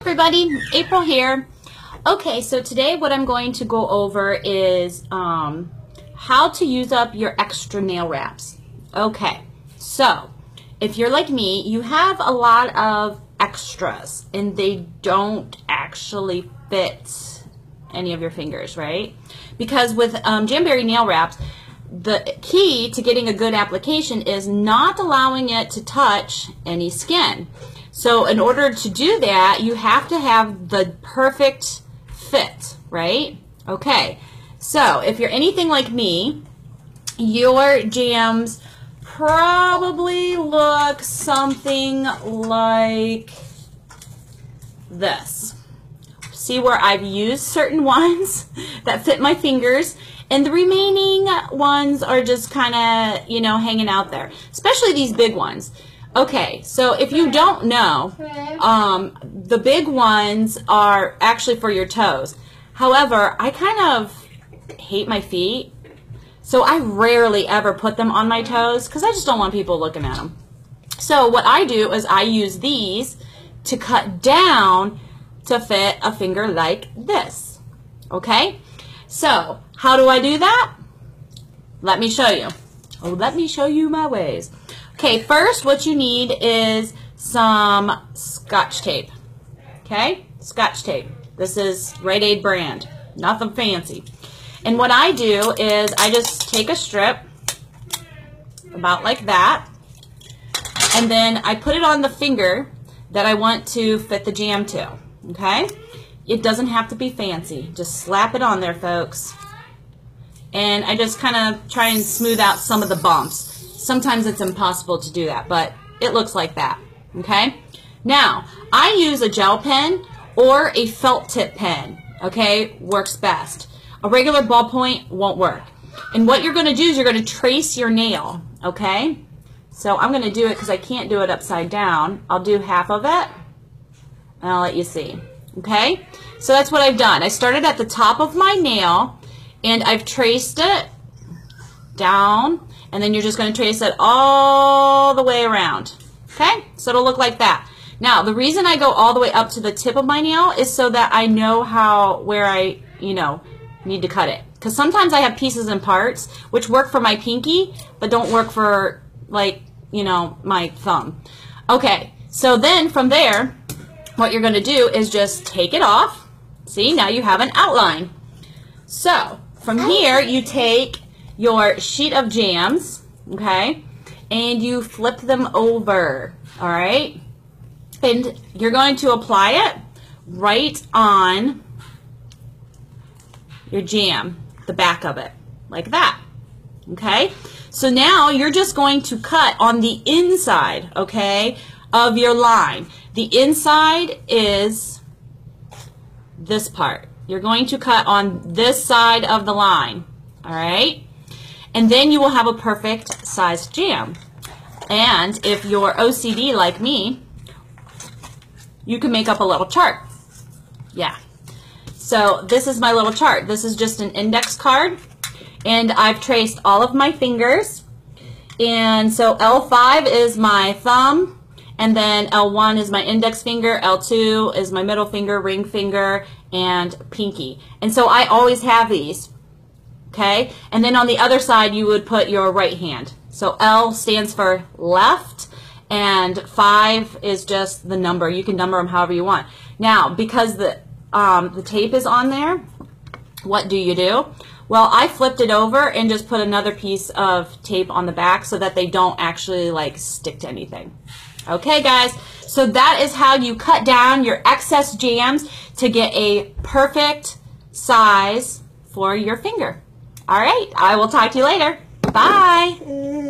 Everybody, April here. Okay, so today what I'm going to go over is how to use up your extra nail wraps. Okay, so if you're like me, you have a lot of extras and they don't actually fit any of your fingers, right? Because with Jamberry nail wraps, the key to getting a good application is not allowing it to touch any skin. So in order to do that, you have to have the perfect fit, right? Okay, so if you're anything like me, your jams probably look something like this. See where I've used certain ones that fit my fingers, and the remaining ones are just kind of, you know, hanging out there, especially these big ones. Okay, so if you don't know, the big ones are actually for your toes. However, I kind of hate my feet, so I rarely ever put them on my toes because I just don't want people looking at them. So what I do is I use these to cut down to fit a finger like this. Okay, so how do I do that? Let me show you. Oh, let me show you my ways. Okay, first what you need is some Scotch tape. Okay, Scotch tape. This is Rite Aid brand, nothing fancy. And what I do is I just take a strip about like that, and then I put it on the finger that I want to fit the jam to. Okay, it doesn't have to be fancy. Just slap it on there, folks. And I just kind of try and smooth out some of the bumps. Sometimes it's impossible to do that, but it looks like that. Okay, now I use a gel pen or a felt tip pen. Okay, works best. A regular ballpoint won't work. And what you're going to do is you're going to trace your nail. Okay, so I'm going to do it because I can't do it upside down. I'll do half of it and I'll let you see. Okay, so that's what I've done. I started at the top of my nail and I've traced it down, and then you're just going to trace it all the way around. Okay, so it'll look like that. Now the reason I go all the way up to the tip of my nail is so that I know where I need to cut it, because sometimes I have pieces and parts which work for my pinky but don't work for, like, my thumb. Okay, so then from there what you're going to do is just take it off. See, now you have an outline. So from here you take your sheet of jams, okay, and you flip them over, all right, and you're going to apply it right on your jam, the back of it, like that. Okay, so now you're just going to cut on the inside, okay, of your line. The inside is this part. You're going to cut on this side of the line, all right? And then you will have a perfect sized jam. And if you're OCD like me, you can make up a little chart. Yeah. So this is my little chart. This is just an index card, and I've traced all of my fingers. And so L5 is my thumb, and then L1 is my index finger, L2 is my middle finger, ring finger, and pinky. And so I always have these. Okay, and then on the other side you would put your right hand. So L stands for left, and 5 is just the number. You can number them however you want. Now, because the tape is on there, what do? Well, I flipped it over and just put another piece of tape on the back so that they don't actually like stick to anything. Okay, guys, so that is how you cut down your excess jams to get a perfect size for your finger. All right, I will talk to you later. Bye.